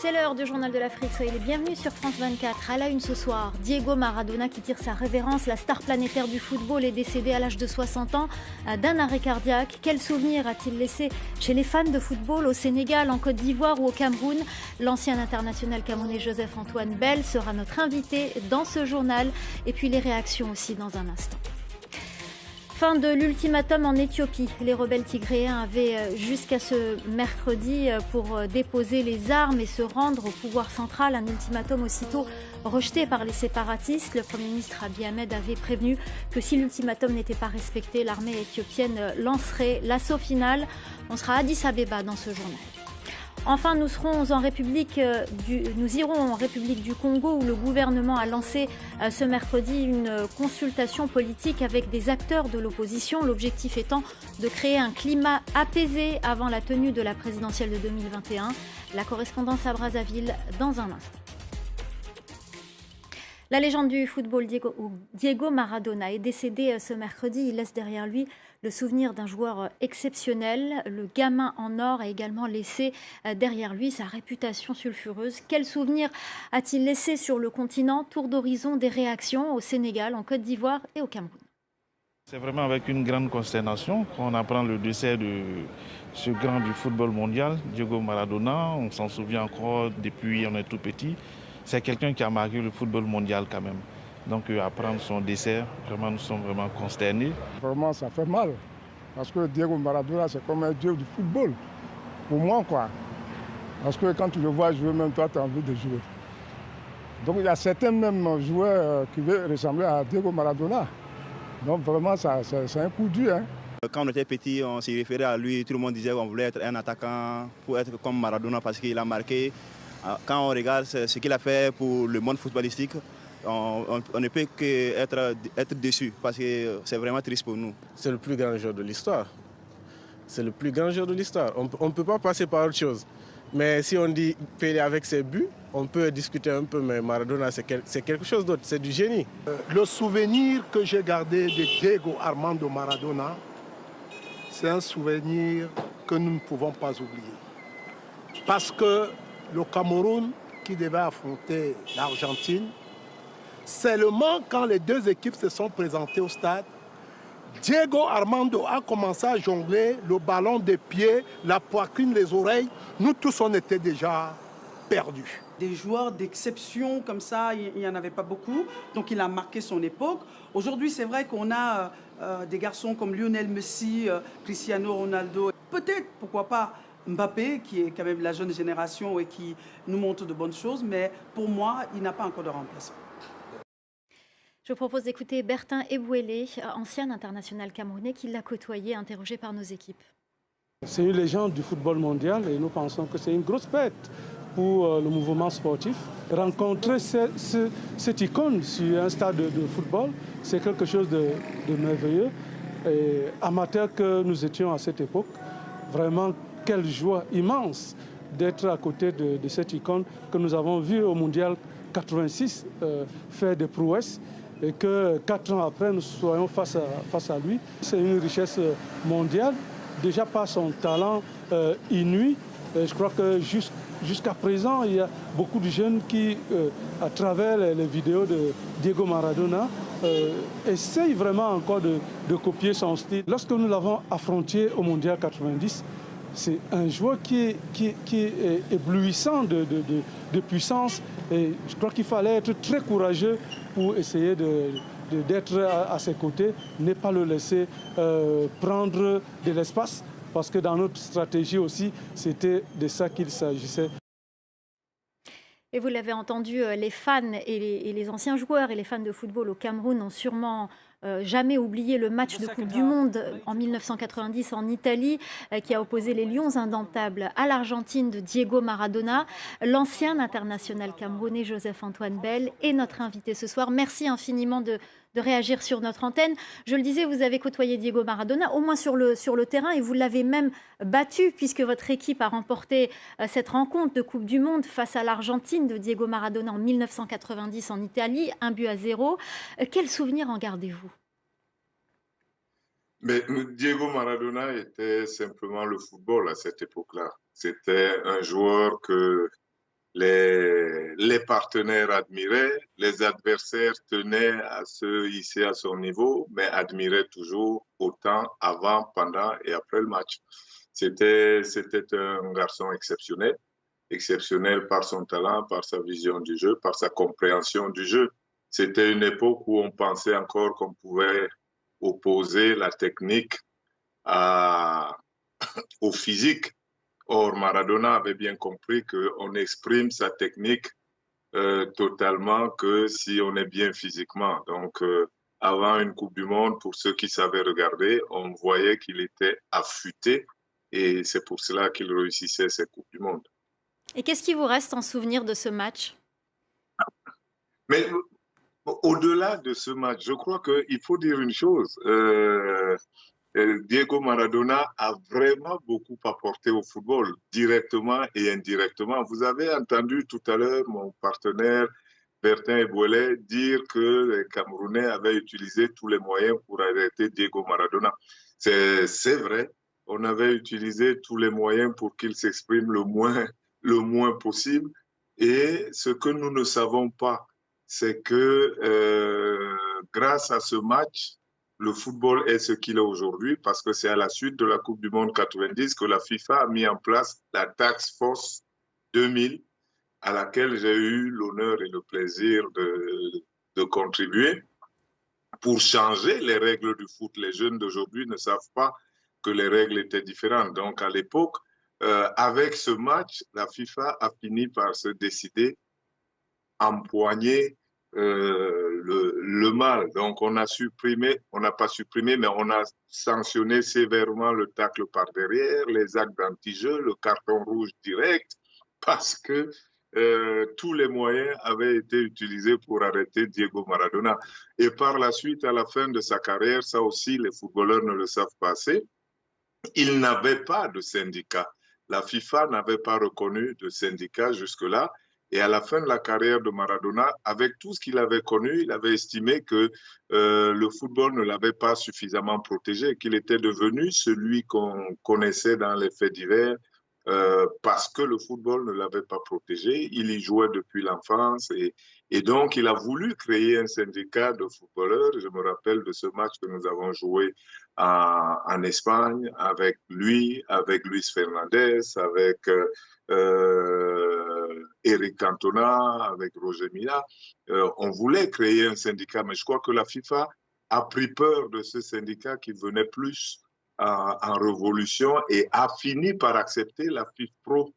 C'est l'heure du Journal de l'Afrique, soyez les bienvenus sur France 24. À la une ce soir, Diego Maradona qui tire sa révérence. La star planétaire du football est décédé à l'âge de 60 ans d'un arrêt cardiaque. Quel souvenir a-t-il laissé chez les fans de football au Sénégal, en Côte d'Ivoire ou au Cameroun? L'ancien international camerounais Joseph-Antoine Bell sera notre invité dans ce journal. Et puis les réactions aussi dans un instant. Fin de l'ultimatum en Éthiopie. Les rebelles tigréens avaient jusqu'à ce mercredi pour déposer les armes et se rendre au pouvoir central. Un ultimatum aussitôt rejeté par les séparatistes. Le Premier ministre Abiy Ahmed avait prévenu que si l'ultimatum n'était pas respecté, l'armée éthiopienne lancerait l'assaut final. On sera à Addis Abeba dans ce journal. Enfin, nous irons en République du Congo où le gouvernement a lancé ce mercredi une consultation politique avec des acteurs de l'opposition. L'objectif étant de créer un climat apaisé avant la tenue de la présidentielle de 2021. La correspondance à Brazzaville dans un instant. La légende du football Diego Maradona est décédé ce mercredi. Il laisse derrière lui le souvenir d'un joueur exceptionnel. Le gamin en or a également laissé derrière lui sa réputation sulfureuse. Quel souvenir a-t-il laissé sur le continent? Tour d'horizon des réactions au Sénégal, en Côte d'Ivoire et au Cameroun. C'est vraiment avec une grande consternation qu'on apprend le décès de ce grand du football mondial, Diego Maradona. On s'en souvient encore depuis on est tout petit. C'est quelqu'un qui a marqué le football mondial quand même. Donc apprendre son décès, vraiment nous sommes vraiment consternés. Vraiment ça fait mal, parce que Diego Maradona c'est comme un dieu du football, pour moi quoi. Parce que quand tu le vois jouer, même toi tu as envie de jouer. Donc il y a certains même joueurs qui veulent ressembler à Diego Maradona. Donc vraiment c'est un coup dur. Quand on était petit, on s'y référait à lui, tout le monde disait qu'on voulait être un attaquant pour être comme Maradona parce qu'il a marqué. Quand on regarde ce qu'il a fait pour le monde footballistique, on ne peut qu'être déçu parce que c'est vraiment triste pour nous. C'est le plus grand joueur de l'histoire. C'est le plus grand joueur de l'histoire. On ne peut pas passer par autre chose. Mais si on dit Pelé avec ses buts, on peut discuter un peu, mais Maradona c'est quelque chose d'autre, c'est du génie. Le souvenir que j'ai gardé de Diego Armando Maradona, c'est un souvenir que nous ne pouvons pas oublier. Parce que le Cameroun, qui devait affronter l'Argentine, seulement quand les deux équipes se sont présentées au stade, Diego Armando a commencé à jongler le ballon des pieds, la poitrine, les oreilles. Nous tous, on était déjà perdus. Des joueurs d'exception comme ça, il n'y en avait pas beaucoup. Donc il a marqué son époque. Aujourd'hui, c'est vrai qu'on a des garçons comme Lionel Messi, Cristiano Ronaldo. Peut-être, pourquoi pas, Mbappé, qui est quand même la jeune génération et qui nous montre de bonnes choses. Mais pour moi, il n'a pas encore de remplaçant. Je vous propose d'écouter Bertin Ebouélé, ancien international camerounais, qui l'a côtoyé, interrogé par nos équipes. C'est une légende du football mondial et nous pensons que c'est une grosse perte pour le mouvement sportif. Rencontrer cette icône sur un stade de football, c'est quelque chose de merveilleux. Et amateurs que nous étions à cette époque, vraiment quelle joie immense d'être à côté de cette icône que nous avons vue au Mondial 86 faire des prouesses et que 4 ans après nous soyons face à lui. C'est une richesse mondiale, déjà par son talent inouï. Et je crois que jusqu'à présent, il y a beaucoup de jeunes qui, à travers les vidéos de Diego Maradona, essayent vraiment encore de copier son style. Lorsque nous l'avons affronté au Mondial 90, c'est un joueur qui est éblouissant de puissance. Et je crois qu'il fallait être très courageux pour essayer d'être à ses côtés, ne pas le laisser prendre de l'espace. Parce que dans notre stratégie aussi, c'était de ça qu'il s'agissait. Et vous l'avez entendu, les fans et les anciens joueurs et les fans de football au Cameroun n'ont sûrement jamais oublié le match de Coupe du Monde en 1990 en Italie qui a opposé les Lions indomptables à l'Argentine de Diego Maradona. L'ancien international camerounais Joseph-Antoine Bell est notre invité ce soir. Merci infiniment de réagir sur notre antenne. Je le disais, vous avez côtoyé Diego Maradona, au moins sur le terrain, et vous l'avez même battu, puisque votre équipe a remporté cette rencontre de Coupe du Monde face à l'Argentine de Diego Maradona en 1990 en Italie, 1-0. Quel souvenir en gardez-vous? Mais Diego Maradona était simplement le football à cette époque-là. C'était un joueur que les partenaires admiraient, les adversaires tenaient à se hisser à son niveau, mais admiraient toujours autant avant, pendant et après le match. C'était un garçon exceptionnel, exceptionnel par son talent, par sa vision du jeu, par sa compréhension du jeu. C'était une époque où on pensait encore qu'on pouvait opposer la technique au physique. Or, Maradona avait bien compris qu'on exprime sa technique totalement que si on est bien physiquement. Donc, avant une Coupe du Monde, pour ceux qui savaient regarder, on voyait qu'il était affûté et c'est pour cela qu'il réussissait cette Coupe du Monde. Et qu'est-ce qui vous reste en souvenir de ce match? Mais au-delà de ce match, je crois qu'il faut dire une chose. Diego Maradona a vraiment beaucoup apporté au football, directement et indirectement. Vous avez entendu tout à l'heure mon partenaire Bertin Ebouele dire que les Camerounais avaient utilisé tous les moyens pour arrêter Diego Maradona. C'est vrai, on avait utilisé tous les moyens pour qu'il s'exprime le moins possible. Et ce que nous ne savons pas, c'est que grâce à ce match, le football est ce qu'il est aujourd'hui parce que c'est à la suite de la Coupe du Monde 90 que la FIFA a mis en place la Task Force 2000 à laquelle j'ai eu l'honneur et le plaisir de contribuer pour changer les règles du foot. Les jeunes d'aujourd'hui ne savent pas que les règles étaient différentes. Donc à l'époque, avec ce match, la FIFA a fini par se décider à empoigner le mal. Donc, on n'a pas supprimé, mais on a sanctionné sévèrement le tacle par derrière, les actes d'anti-jeu, le carton rouge direct, parce que tous les moyens avaient été utilisés pour arrêter Diego Maradona. Et par la suite, à la fin de sa carrière, ça aussi, les footballeurs ne le savent pas assez, il n'avait pas de syndicat. La FIFA n'avait pas reconnu de syndicat jusque-là. Et à la fin de la carrière de Maradona, avec tout ce qu'il avait connu, il avait estimé que le football ne l'avait pas suffisamment protégé, qu'il était devenu celui qu'on connaissait dans les faits divers parce que le football ne l'avait pas protégé. Il y jouait depuis l'enfance et donc il a voulu créer un syndicat de footballeurs. Je me rappelle de ce match que nous avons joué en Espagne avec lui, avec Luis Fernandez, avec Eric Cantona, avec Roger Mila. On voulait créer un syndicat, mais je crois que la FIFA a pris peur de ce syndicat qui venait plus en révolution et a fini par accepter la FIFPro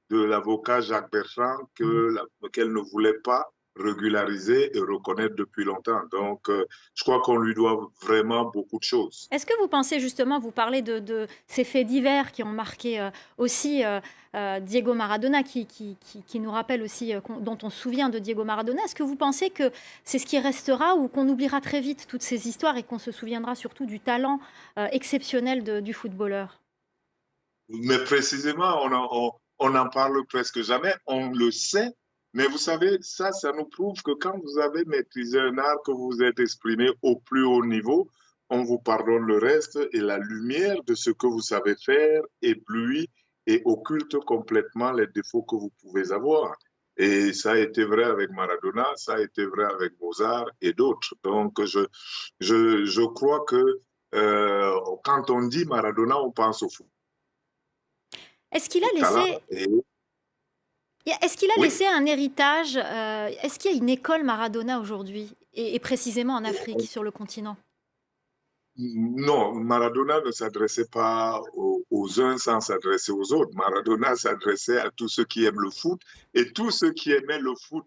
de l'avocat Jacques Bertrand qu'elle ne voulait pas régulariser et reconnaître depuis longtemps. Donc, je crois qu'on lui doit vraiment beaucoup de choses. Est-ce que vous pensez justement, vous parlez de ces faits divers qui ont marqué aussi Diego Maradona, qui nous rappelle aussi, dont on se souvient de Diego Maradona. Est-ce que vous pensez que c'est ce qui restera ou qu'on oubliera très vite toutes ces histoires et qu'on se souviendra surtout du talent exceptionnel du footballeur? Mais précisément, on n'en parle presque jamais, on le sait. Mais vous savez, ça nous prouve que quand vous avez maîtrisé un art, que vous êtes exprimé au plus haut niveau, on vous pardonne le reste et la lumière de ce que vous savez faire éblouit et occulte complètement les défauts que vous pouvez avoir. Et ça a été vrai avec Maradona, ça a été vrai avec Mozart et d'autres. Donc, je crois que quand on dit Maradona, on pense au foot. Est-ce qu'il a laissé... Est-ce qu'il a laissé un héritage? Est-ce qu'il y a une école Maradona aujourd'hui, et précisément en Afrique, sur le continent? Non, Maradona ne s'adressait pas aux uns sans s'adresser aux autres. Maradona s'adressait à tous ceux qui aiment le foot, et tous ceux qui aimaient le foot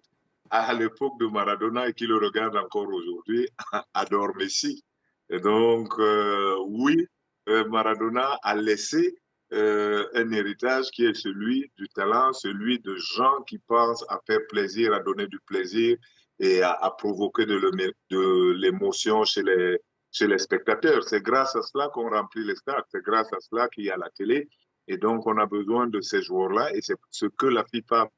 à l'époque de Maradona et qui le regardent encore aujourd'hui adorent Messi. Et donc, oui, Maradona a laissé un héritage qui est celui du talent, celui de gens qui pensent à faire plaisir, à donner du plaisir et à provoquer de l'émotion chez les spectateurs. C'est grâce à cela qu'on remplit les stades, c'est grâce à cela qu'il y a la télé. Et donc, on a besoin de ces joueurs-là et c'est ce que la FIFA,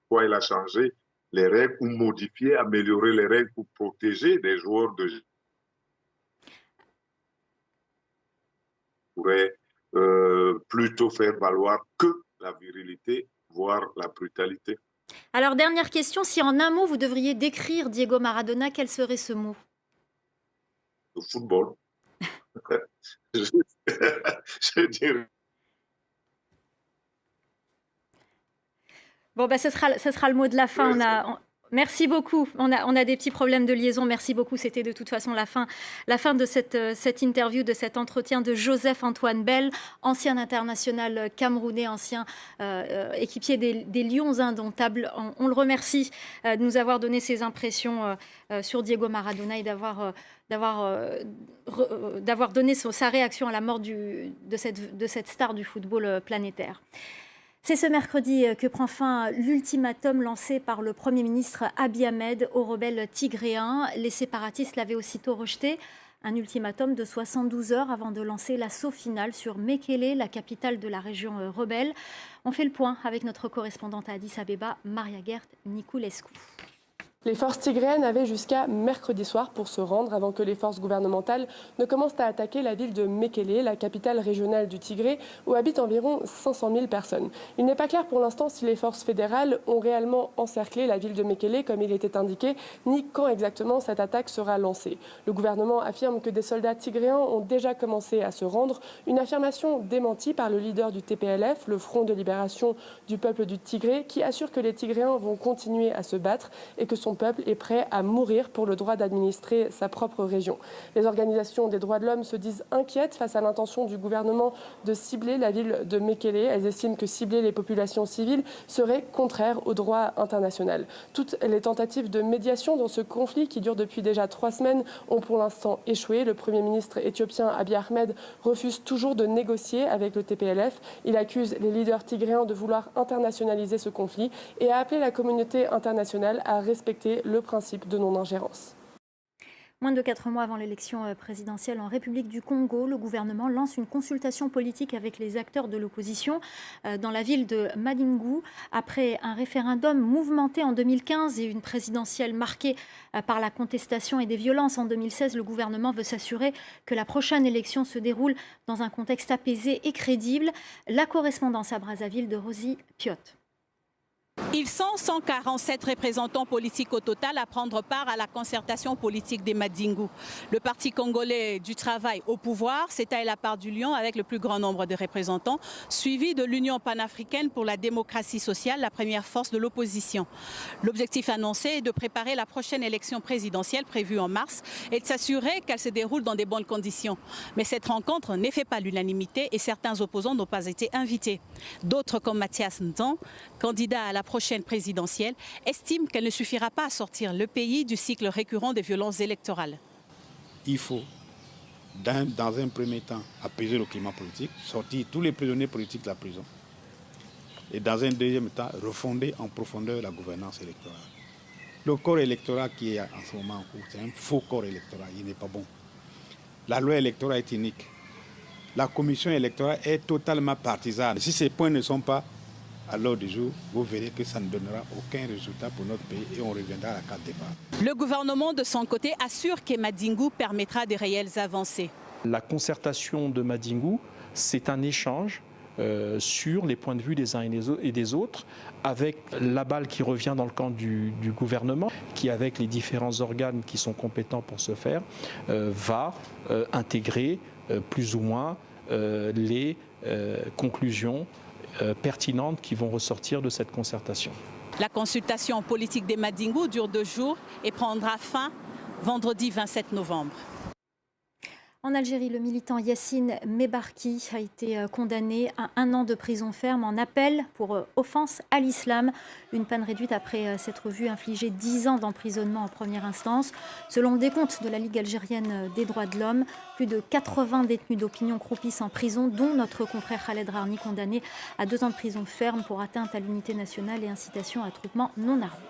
pourquoi elle a changé les règles ou modifié, amélioré les règles pour protéger des joueurs de pourrait plutôt faire valoir que la virilité, voire la brutalité. Alors, dernière question, si en un mot vous devriez décrire Diego Maradona, quel serait ce mot? Le football. Je dirais. Bon, ce sera le mot de la fin. Merci beaucoup. On a des petits problèmes de liaison. Merci beaucoup. C'était de toute façon la fin de cette interview, de cet entretien de Joseph-Antoine Bell, ancien international camerounais, ancien équipier des Lions indomptables. On le remercie de nous avoir donné ses impressions sur Diego Maradona et d'avoir donné sa réaction à la mort de cette star du football planétaire. C'est ce mercredi que prend fin l'ultimatum lancé par le Premier ministre Abiy Ahmed aux rebelles tigréens. Les séparatistes l'avaient aussitôt rejeté. Un ultimatum de 72 heures avant de lancer l'assaut final sur Mekele, la capitale de la région rebelle. On fait le point avec notre correspondante à Addis Abeba, Maria Gert Niculescu. Les forces tigréennes avaient jusqu'à mercredi soir pour se rendre avant que les forces gouvernementales ne commencent à attaquer la ville de Mekele, la capitale régionale du Tigré, où habitent environ 500 000 personnes. Il n'est pas clair pour l'instant si les forces fédérales ont réellement encerclé la ville de Mekele comme il était indiqué, ni quand exactement cette attaque sera lancée. Le gouvernement affirme que des soldats tigréens ont déjà commencé à se rendre, une affirmation démentie par le leader du TPLF, le Front de libération du peuple du Tigré, qui assure que les Tigréens vont continuer à se battre et que son peuple est prêt à mourir pour le droit d'administrer sa propre région. Les organisations des droits de l'homme se disent inquiètes face à l'intention du gouvernement de cibler la ville de Mekele. Elles estiment que cibler les populations civiles serait contraire au droit international. Toutes les tentatives de médiation dans ce conflit qui dure depuis déjà 3 semaines ont pour l'instant échoué. Le Premier ministre éthiopien Abiy Ahmed refuse toujours de négocier avec le TPLF. Il accuse les leaders tigréens de vouloir internationaliser ce conflit et a appelé la communauté internationale à respecter le principe de non-ingérence. Moins de 4 mois avant l'élection présidentielle en République du Congo, le gouvernement lance une consultation politique avec les acteurs de l'opposition dans la ville de Madingu. Après un référendum mouvementé en 2015 et une présidentielle marquée par la contestation et des violences en 2016, le gouvernement veut s'assurer que la prochaine élection se déroule dans un contexte apaisé et crédible. La correspondance à Brazzaville de Rosie Piot. Ils sont 147 représentants politiques au total à prendre part à la concertation politique des Madingu. Le Parti congolais du travail au pouvoir s'est taillé la part du lion avec le plus grand nombre de représentants, suivi de l'Union panafricaine pour la démocratie sociale, la première force de l'opposition. L'objectif annoncé est de préparer la prochaine élection présidentielle prévue en mars et de s'assurer qu'elle se déroule dans de bonnes conditions. Mais cette rencontre n'est fait pas l'unanimité et certains opposants n'ont pas été invités. D'autres, comme Mathias Nzan, candidat à la prochaine présidentielle, estime qu'elle ne suffira pas à sortir le pays du cycle récurrent des violences électorales. Il faut, dans un premier temps, apaiser le climat politique, sortir tous les prisonniers politiques de la prison. Et dans un deuxième temps, refonder en profondeur la gouvernance électorale. Le corps électoral qui est en ce moment en cours, c'est un faux corps électoral, il n'est pas bon. La loi électorale est unique. La commission électorale est totalement partisane. Si ces points ne sont pas à l'ordre du jour, vous verrez que ça ne donnera aucun résultat pour notre pays et on reviendra à la carte départ. Le gouvernement, de son côté, assure que Madingu permettra de réelles avancées. La concertation de Madingu, c'est un échange sur les points de vue des uns et des autres, avec la balle qui revient dans le camp du gouvernement, qui, avec les différents organes qui sont compétents pour ce faire, va intégrer plus ou moins les conclusions pertinentes qui vont ressortir de cette concertation. La consultation politique des Madingu dure 2 jours et prendra fin vendredi 27 novembre. En Algérie, le militant Yassine Mebarki a été condamné à 1 an de prison ferme en appel pour offense à l'islam. Une peine réduite après s'être vu infliger 10 ans d'emprisonnement en première instance. Selon le décompte de la Ligue algérienne des droits de l'homme, plus de 80 détenus d'opinion croupissent en prison, dont notre confrère Khaled Rarni, condamné à 2 ans de prison ferme pour atteinte à l'unité nationale et incitation à attroupement non armé.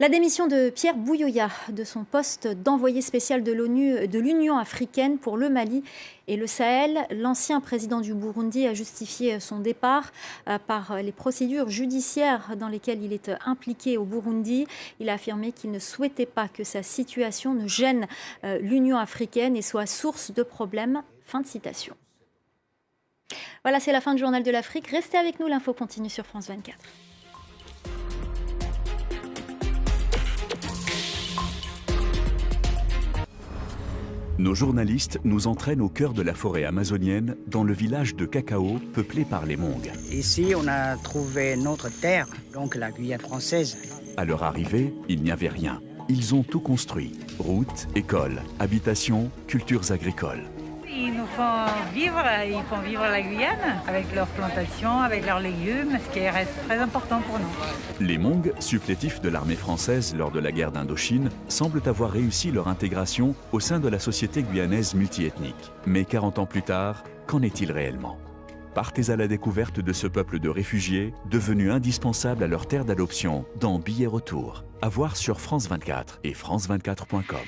La démission de Pierre Bouyoya de son poste d'envoyé spécial de l'Union africaine pour le Mali et le Sahel. L'ancien président du Burundi a justifié son départ par les procédures judiciaires dans lesquelles il est impliqué au Burundi. Il a affirmé qu'il ne souhaitait pas que sa situation ne gêne l'Union africaine et soit source de problèmes. Fin de citation. Voilà, c'est la fin du Journal de l'Afrique. Restez avec nous, l'info continue sur France 24. Nos journalistes nous entraînent au cœur de la forêt amazonienne, dans le village de Cacao, peuplé par les Mongs. Ici, on a trouvé notre terre, donc la Guyane française. À leur arrivée, il n'y avait rien. Ils ont tout construit. Routes, écoles, habitations, cultures agricoles. Ils nous font vivre la Guyane avec leurs plantations, avec leurs légumes, ce qui reste très important pour nous. Les Mongs, supplétifs de l'armée française lors de la guerre d'Indochine, semblent avoir réussi leur intégration au sein de la société guyanaise multiethnique. Mais 40 ans plus tard, qu'en est-il réellement ? Partez à la découverte de ce peuple de réfugiés, devenu indispensable à leur terre d'adoption, dans Billets Retour. À voir sur France 24 et France24.com.